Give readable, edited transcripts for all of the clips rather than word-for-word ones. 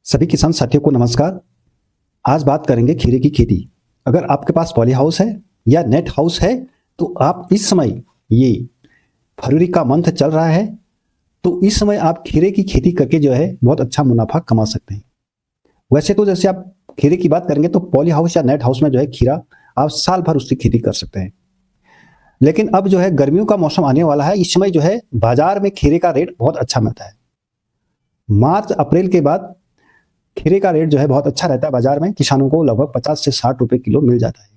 सभी किसान साथियों को नमस्कार। आज बात करेंगे खीरे की खेती। अगर आपके पास पॉली हाउस है या नेट हाउस है तो आप इस समय, ये फरवरी का मंथ चल रहा है, तो इस समय आप खीरे की खेती करके जो है बहुत अच्छा मुनाफा कमा सकते हैं। वैसे तो जैसे आप खीरे की बात करेंगे तो पॉली हाउस या नेट हाउस में जो है खीरा आप साल भर उसकी खेती कर सकते हैं। लेकिन अब जो है गर्मियों का मौसम आने वाला है, इस समय जो है बाजार में खीरे का रेट बहुत अच्छा मिलता है। मार्च अप्रैल के बाद खीरे का रेट जो है बहुत अच्छा रहता है बाजार में, किसानों को लगभग 50 से 60 रुपए किलो मिल जाता है।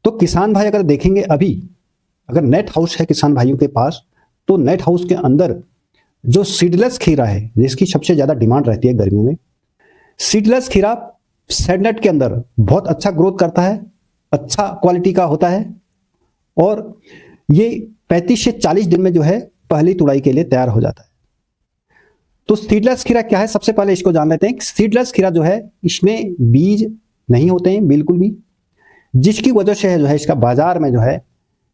तो किसान भाई अगर देखेंगे, अभी अगर नेट हाउस है किसान भाइयों के पास, तो नेट हाउस के अंदर जो सीडलेस खीरा है जिसकी सबसे ज्यादा डिमांड रहती है गर्मियों में, सीडलेस खीरा शेडनेट के अंदर बहुत अच्छा ग्रोथ करता है, अच्छा क्वालिटी का होता है और ये 35 से 40 दिन में जो है पहली तुड़ाई के लिए तैयार हो जाता है। तो सीडलेस खीरा क्या है, सबसे पहले इसको जान लेते हैं। सीडलेस खीरा जो है इसमें बीज नहीं होते हैं बिल्कुल भी, जिसकी वजह से जो है इसका बाजार में जो है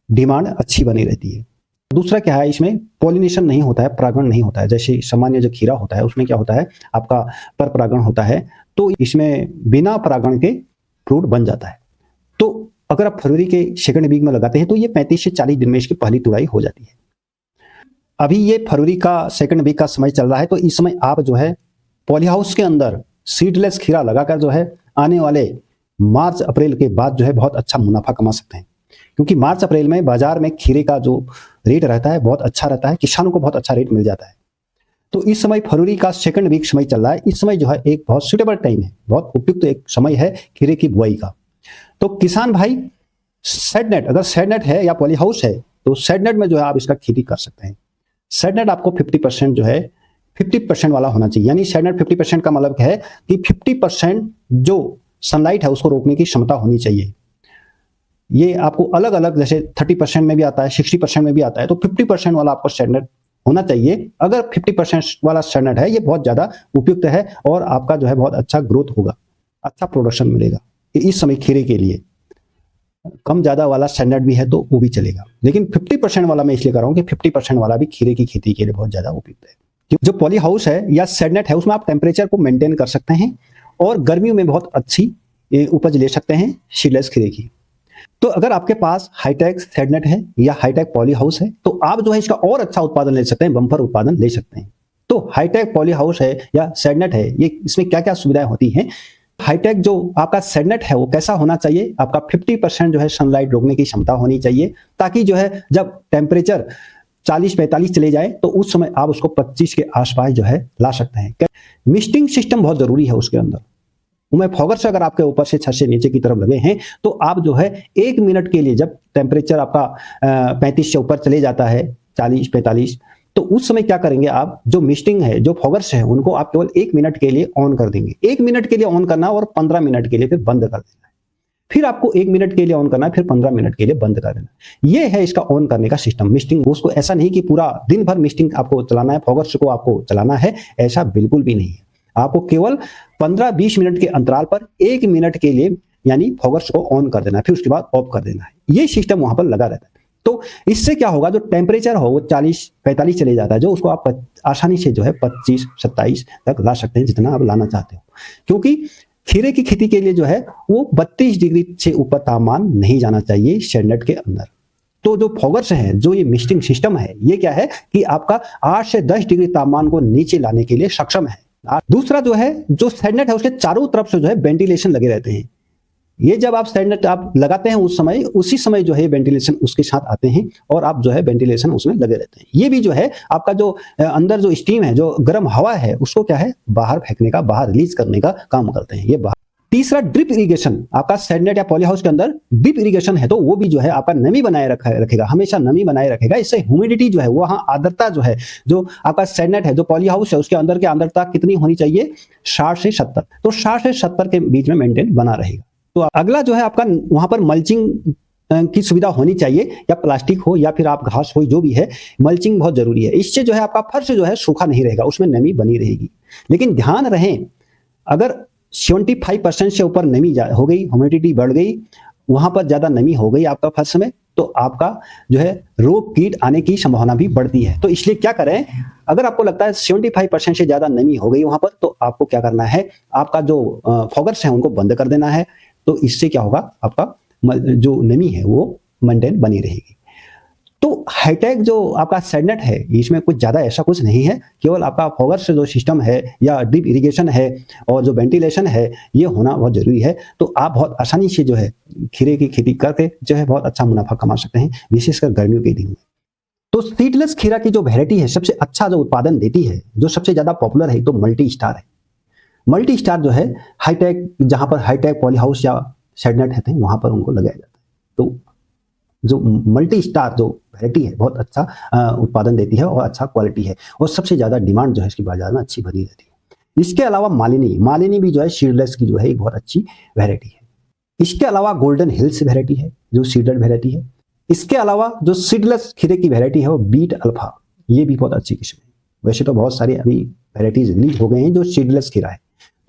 डिमांड अच्छी बनी रहती है। दूसरा क्या है, इसमें पॉलिनेशन नहीं होता है, परागण नहीं होता है। जैसे सामान्य जो खीरा होता है उसमें क्या होता है, आपका पर परागण होता है, तो इसमें बिना परागण के फ्रूट बन जाता है। तो अगर आप फरवरी के सेकंड वीक में लगाते हैं तो ये 35 से 40 दिन में इसकी पहली तुड़ाई हो जाती है। अभी ये फरवरी का सेकंड वीक का समय चल रहा है, तो इस समय आप जो है पॉली हाउस के अंदर सीडलेस खीरा लगाकर जो है आने वाले मार्च अप्रैल के बाद जो है बहुत अच्छा मुनाफा कमा सकते हैं। क्योंकि मार्च अप्रैल में बाजार में खीरे का जो रेट रहता है बहुत अच्छा रहता है, किसानों को बहुत अच्छा रेट मिल जाता है। तो इस समय फरवरी का सेकंड वीक समय चल रहा है, इस समय जो है एक बहुत सुटेबल टाइम है, बहुत उपयुक्त एक समय है खीरे की बुआई का। तो किसान भाई शेडनेट, अगर शेडनेट है या पॉली हाउस है तो शेडनेट में जो है आप इसका खेती कर सकते हैं। शेडनेट आपको 50% जो है 50% वाला होना चाहिए। यानी शेडनेट 50% का मतलब है कि 50% जो सनलाइट है उसको रोकने की क्षमता होनी चाहिए। ये आपको अलग अलग, जैसे 30% में भी आता है, 60% में भी आता है, तो 50% वाला आपको शेडनेट होना चाहिए। अगर 50% वाला शेडनेट है, ये बहुत ज्यादा उपयुक्त है और आपका जो है बहुत अच्छा ग्रोथ होगा, अच्छा प्रोडक्शन मिलेगा इस समय खीरे के लिए। कम ज्यादा वाला स्टैंडर्ड भी है तो वो भी चलेगा, लेकिन 50% वाला मैं इसलिए कर रहा हूं कि 50% वाला भी खीरे की खेती के लिए बहुत ज्यादा उपयुक्त है। जो पॉली हाउस है या शेडनेट है उसमें आप टेम्परेचर को मेंटेन कर सकते हैं और गर्मियों में बहुत अच्छी उपज ले सकते हैं सीडलेस खीरे की। तो अगर आपके पास हाईटेक शेडनेट है या हाईटेक पॉली हाउस है तो आप जो है इसका और अच्छा उत्पादन ले सकते हैं, बम्पर उत्पादन ले सकते हैं। तो हाईटेक पॉली हाउस है या शेडनेट है, ये इसमें क्या क्या सुविधाएं होती हैं। हाईटेक जो आपका शेडनेट है वो कैसा होना चाहिए, आपका 50% जो है सनलाइट रोकने की क्षमता होनी चाहिए, ताकि जो है जब टेम्परेचर 40-45 चले जाए तो उस समय आप उसको 25 के आसपास जो है ला सकते हैं। मिस्टिंग सिस्टम बहुत जरूरी है उसके अंदर। उमें फॉगर से अगर आपके ऊपर से छत से नीचे की तरफ लगे हैं तो आप जो है 1 मिनट के लिए, जब टेम्परेचर आपका 35 से ऊपर चले जाता है 40-45, तो उस समय क्या करेंगे आप, जो मिस्टिंग है, जो फॉगर्स है, उनको आप केवल 1 मिनट के लिए ऑन कर देंगे। 1 मिनट के लिए ऑन करना और 15 मिनट के लिए फिर बंद कर देना है। फिर आपको 1 मिनट के लिए ऑन करना है, फिर 15 मिनट के लिए बंद कर देना। ये है इसका ऑन करने का सिस्टम। मिस्टिंग उसको ऐसा नहीं कि पूरा दिन भर मिस्टिंग आपको चलाना है, फॉगर्स को आपको चलाना है, ऐसा बिल्कुल भी नहीं है। आपको केवल 15-20 मिनट के अंतराल पर 1 मिनट के लिए यानी फॉगर्स को ऑन कर देना है, फिर उसके बाद ऑफ कर देना है। ये सिस्टम वहां पर लगा रहता है। तो इससे क्या होगा, जो टेम्परेचर हो वो 40-45 चले जाता है, जो उसको आप आसानी से जो है 25-27 तक ला सकते हैं, जितना आप लाना चाहते हो। क्योंकि खीरे की खेती के लिए जो है वो 32 डिग्री से ऊपर तापमान नहीं जाना चाहिए शेडनेट के अंदर। तो जो फॉगर्स हैं, जो ये मिस्टिंग सिस्टम है, ये क्या है कि आपका 8 से 10 डिग्री तापमान को नीचे लाने के लिए सक्षम है। दूसरा जो है, जो शेडनेट है उसके चारों तरफ से जो है वेंटिलेशन लगे रहते हैं। ये जब आप शेडनेट आप लगाते हैं उस समय, उसी समय जो है वेंटिलेशन उसके साथ आते हैं और आप जो है वेंटिलेशन उसमें लगे रहते हैं। ये भी जो है आपका जो अंदर जो स्टीम है, जो गर्म हवा है, उसको क्या है बाहर फेंकने का, बाहर रिलीज करने का काम करते हैं ये बाहर। तीसरा ड्रिप इरिगेशन, आपका शेडनेट या पॉली हाउस के अंदर ड्रिप इरिगेशन है तो वो भी जो है आपका नमी बनाए रखेगा, हमेशा नमी बनाए रखेगा। इससे ह्यूमिडिटी जो है, वहां आर्द्रता जो है, जो आपका शेडनेट है, जो पॉली हाउस है, उसके अंदर की आर्द्रता कितनी होनी चाहिए, 60 से 70, तो 60 से 70 के बीच में मेंटेन बना रहेगा। तो अगला जो है आपका वहां पर मल्चिंग की सुविधा होनी चाहिए, या प्लास्टिक हो या फिर आप घास हो, जो भी है, मल्चिंग बहुत जरूरी है। इससे जो है आपका फर्श जो है सूखा नहीं रहेगा, उसमें नमी बनी रहेगी। लेकिन ध्यान रहे, अगर 75% से ऊपर नमी हो गई, ह्यूमिडिटी बढ़ गई, वहां पर ज्यादा नमी हो गई आपका फर्श में, तो आपका जो है रोग कीट आने की संभावना भी बढ़ती है। तो इसलिए क्या करें, अगर आपको लगता है 75% से ज़्यादा नमी हो गई वहाँ पर, तो आपको क्या करना है, आपका जो फॉगर्स हैं उनको बंद कर देना है। तो इससे क्या होगा, आपका जो नमी है वो मेंटेन बनी रहेगी। तो हाईटेक जो आपका सेडनेट है, इसमें कुछ ज़्यादा ऐसा कुछ नहीं है, केवल आपका फॉगर्स जो सिस्टम है या ड्रिप इरिगेशन है और जो वेंटिलेशन है, ये होना बहुत ज़रूरी है। तो आप बहुत आसानी से जो है खीरे की खेती करके जो है बहुत अच्छा मुनाफा कमा सकते हैं, विशेषकर गर्मियों के दिन में। तो सीडलेस खीरा की जो वैरायटी है, सबसे अच्छा जो उत्पादन देती है, जो सबसे ज़्यादा पॉपुलर है, तो मल्टी स्टार है। मल्टी स्टार जो है हाईटेक, जहाँ पर हाईटेक पॉली हाउस या सेडनेट रहते हैं वहाँ पर उनको लगाया जाता है। तो जो मल्टी स्टार जो वैरायटी है बहुत अच्छा उत्पादन देती है और अच्छा क्वालिटी है, और सबसे ज़्यादा डिमांड जो है इसकी बाजार में अच्छी बनी रहती है। इसके अलावा मालिनी भी जो है सीडलेस की जो है एक बहुत अच्छी वैरायटी है। इसके अलावा गोल्डन हिल्स वैरायटी है जो सीडेड वैरायटी है। इसके अलावा जो सीडलेस खीरे की वैरायटी है वो बीट अल्फा, ये भी बहुत अच्छी किस्म है। वैसे तो बहुत सारे अभी वैरायटीज रिलीज हो गए हैं जो सीडलेस खीरा है,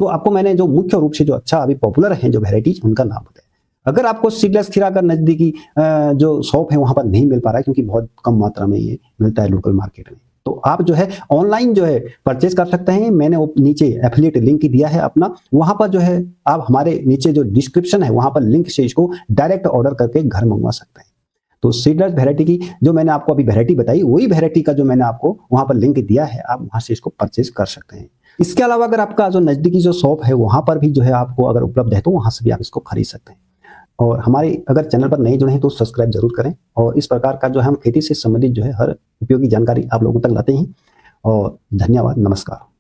तो आपको मैंने जो मुख्य रूप से जो अच्छा अभी पॉपुलर है जो वैरायटीज, उनका नाम बताया। अगर आपको सीडलेस खीरा का नजदीकी जो शॉप है वहां पर नहीं मिल पा रहा है, क्योंकि बहुत कम मात्रा में ये मिलता है लोकल मार्केट में, तो आप जो है ऑनलाइन जो है परचेज कर सकते हैं। मैंने वो नीचे एफिलिएट लिंक दिया है अपना, वहां पर जो है आप हमारे नीचे जो डिस्क्रिप्शन है वहां पर लिंक से इसको डायरेक्ट ऑर्डर करके घर मंगवा सकते हैं। तो सीडलेस वैरायटी की जो मैंने आपको अभी वैरायटी बताई, वही वैरायटी का जो मैंने आपको वहां पर लिंक दिया है, आप वहां से इसको परचेज कर सकते हैं। इसके अलावा अगर आपका जो नजदीकी जो शॉप है वहां पर भी जो है आपको अगर उपलब्ध है, तो वहां से भी आप इसको खरीद सकते हैं। और हमारे अगर चैनल पर नए जुड़े हैं तो सब्सक्राइब जरूर करें, और इस प्रकार का जो हम खेती से संबंधित जो है हर उपयोगी जानकारी आप लोगों तक लाते हैं। और धन्यवाद, नमस्कार।